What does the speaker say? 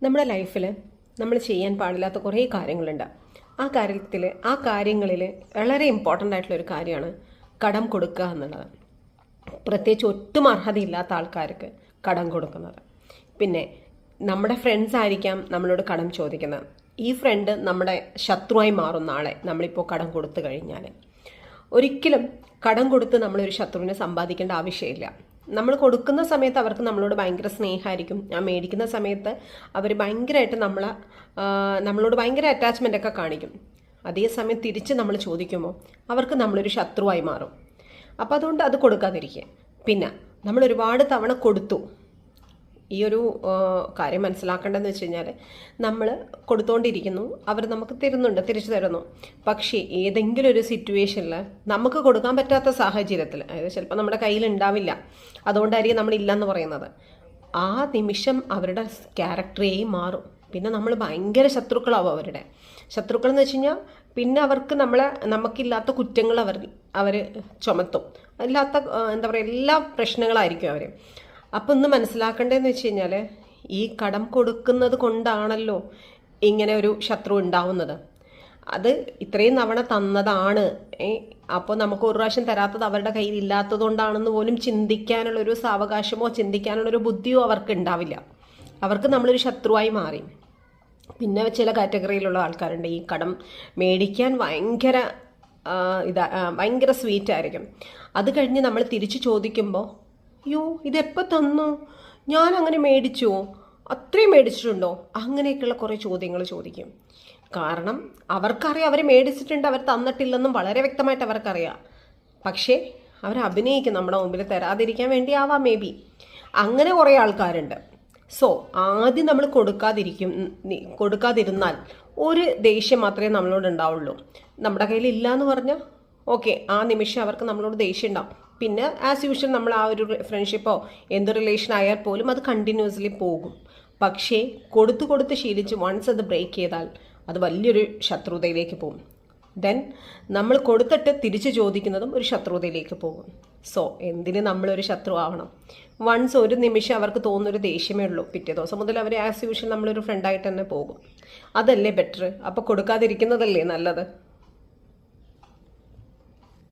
നമ്മുടെ ലൈഫിൽ നമ്മൾ ചെയ്യാൻ പാടില്ലാത്ത കുറേ കാര്യങ്ങളുണ്ട്. ആ കാര്യങ്ങളിൽ വളരെ ഇമ്പോർട്ടൻ്റ് ആയിട്ടുള്ള ഒരു കാര്യമാണ് കടം കൊടുക്കുക എന്നുള്ളത്. പ്രത്യേകിച്ച് ഒട്ടും അർഹതയില്ലാത്ത ആൾക്കാർക്ക് കടം കൊടുക്കുന്നത്. പിന്നെ നമ്മുടെ ഫ്രണ്ട്സ് ആയിരിക്കാം നമ്മളോട് കടം ചോദിക്കുന്നത്. ഈ ഫ്രണ്ട് നമ്മുടെ ശത്രുവായി മാറുന്ന ആളെ നമ്മളിപ്പോൾ കടം കൊടുത്തു കഴിഞ്ഞാൽ ഒരിക്കലും കടം കൊടുത്ത് നമ്മളൊരു ശത്രുവിനെ സമ്പാദിക്കേണ്ട ആവശ്യമില്ല. നമ്മൾ കൊടുക്കുന്ന സമയത്ത് അവർക്ക് നമ്മളോട് ഭയങ്കര സ്നേഹമായിരിക്കും. ഞാൻ മേടിക്കുന്ന സമയത്ത് അവർ ഭയങ്കരമായിട്ട് നമ്മളോട് ഭയങ്കര അറ്റാച്ച്മെൻ്റ് ഒക്കെ കാണിക്കും. അതേസമയം തിരിച്ച് നമ്മൾ ചോദിക്കുമ്പോൾ അവർക്ക് നമ്മളൊരു ശത്രുവായി മാറും. അപ്പോൾ അതുകൊണ്ട് അത് കൊടുക്കാതിരിക്കുക. പിന്നെ നമ്മൾ ഒരുപാട് തവണ കൊടുത്തു. ഈ ഒരു കാര്യം മനസ്സിലാക്കേണ്ടതെന്ന് വെച്ച് കഴിഞ്ഞാൽ നമ്മൾ കൊടുത്തുകൊണ്ടിരിക്കുന്നു, അവർ നമുക്ക് തിരിച്ചു തരുന്നു. പക്ഷേ ഏതെങ്കിലും ഒരു സിറ്റുവേഷനിൽ നമുക്ക് കൊടുക്കാൻ പറ്റാത്ത സാഹചര്യത്തിൽ, അതായത് ചിലപ്പോൾ നമ്മുടെ കയ്യിൽ ഉണ്ടാവില്ല, അതുകൊണ്ടായിരിക്കും നമ്മളില്ലെന്ന് പറയുന്നത്, ആ നിമിഷം അവരുടെ ക്യാരക്ടറേ മാറും. പിന്നെ നമ്മൾ ഭയങ്കര ശത്രുക്കളാവും. അവരുടെ ശത്രുക്കൾ എന്ന് വെച്ച് കഴിഞ്ഞാൽ പിന്നെ അവർക്ക് നമുക്കില്ലാത്ത കുറ്റങ്ങൾ അവർ ചുമത്തും. അല്ലാത്ത എന്താ പറയുക, എല്ലാ പ്രശ്നങ്ങളായിരിക്കും അവർ. അപ്പം ഒന്ന് മനസ്സിലാക്കേണ്ടതെന്ന് വെച്ച് കഴിഞ്ഞാൽ ഈ കടം കൊടുക്കുന്നത് കൊണ്ടാണല്ലോ ഇങ്ങനെ ഒരു ശത്രു ഉണ്ടാവുന്നത്. അത് ഇത്രയും തവണ തന്നതാണ്, അപ്പോൾ നമുക്ക് ഒരു പ്രാവശ്യം തരാത്തത് അവരുടെ കയ്യിൽ ഇല്ലാത്തത് കൊണ്ടാണെന്ന് പോലും ചിന്തിക്കാനുള്ളൊരു സാവകാശമോ ചിന്തിക്കാനുള്ളൊരു ബുദ്ധിയോ അവർക്ക് ഉണ്ടാവില്ല. അവർക്ക് നമ്മളൊരു ശത്രുവായി മാറി. പിന്നെ ചില കാറ്റഗറിയിലുള്ള ആൾക്കാരുണ്ട്, ഈ കടം മേടിക്കാൻ ഭയങ്കര സ്വീറ്റ് ആയിരിക്കും. അത് കഴിഞ്ഞ് നമ്മൾ തിരിച്ചു ചോദിക്കുമ്പോൾ, അയ്യോ ഇതെപ്പോൾ തന്നു, ഞാൻ അങ്ങനെ മേടിച്ചോ, അത്രയും മേടിച്ചിട്ടുണ്ടോ, അങ്ങനെയൊക്കെയുള്ള കുറേ ചോദ്യങ്ങൾ ചോദിക്കും. കാരണം അവർക്കറിയാം അവർ മേടിച്ചിട്ടുണ്ട്, അവർ തന്നിട്ടില്ലെന്നും വളരെ വ്യക്തമായിട്ട് അവർക്കറിയാം. പക്ഷേ അവർ അഭിനയിക്കും നമ്മുടെ മുമ്പിൽ തരാതിരിക്കാൻ വേണ്ടി ആവാം, മേ ബി. അങ്ങനെ കുറേ ആൾക്കാരുണ്ട്. സോ ആദ്യം നമ്മൾ കൊടുക്കാതിരുന്നാൽ ഒരു ദേഷ്യം മാത്രമേ നമ്മളോട് ഉണ്ടാവുള്ളൂ. നമ്മുടെ കയ്യിൽ ഇല്ല എന്ന് പറഞ്ഞാൽ ഓക്കെ, ആ നിമിഷം അവർക്ക് നമ്മളോട് ദേഷ്യം ഉണ്ടാവും. പിന്നെ ആസ് യൂഷ്വൽ നമ്മൾ ആ ഒരു ഫ്രണ്ട്ഷിപ്പോ എന്ത് റിലേഷൻ ആയാൽ പോലും അത് കണ്ടിന്യൂസ്ലി പോകും. പക്ഷേ കൊടുത്ത് ശീലിച്ച് വൺസ് അത് ബ്രേക്ക് ചെയ്താൽ അത് വലിയൊരു ശത്രുതയിലേക്ക് പോകും. ദെൻ നമ്മൾ കൊടുത്തിട്ട് തിരിച്ചു ചോദിക്കുന്നതും ഒരു ശത്രുതയിലേക്ക് പോകും. സോ എന്തിന് നമ്മളൊരു ശത്രു ആവണം? വൺസ് ഒരു നിമിഷം അവർക്ക് തോന്നുന്നൊരു ദേഷ്യമേ ഉള്ളൂ, പിറ്റേ ദിവസം മുതൽ അവർ ആസ് യൂഷ്വൽ നമ്മളൊരു ഫ്രണ്ടായിട്ട് തന്നെ പോകും. അതല്ലേ ബെറ്റർ? അപ്പോൾ കൊടുക്കാതിരിക്കുന്നതല്ലേ നല്ലത്?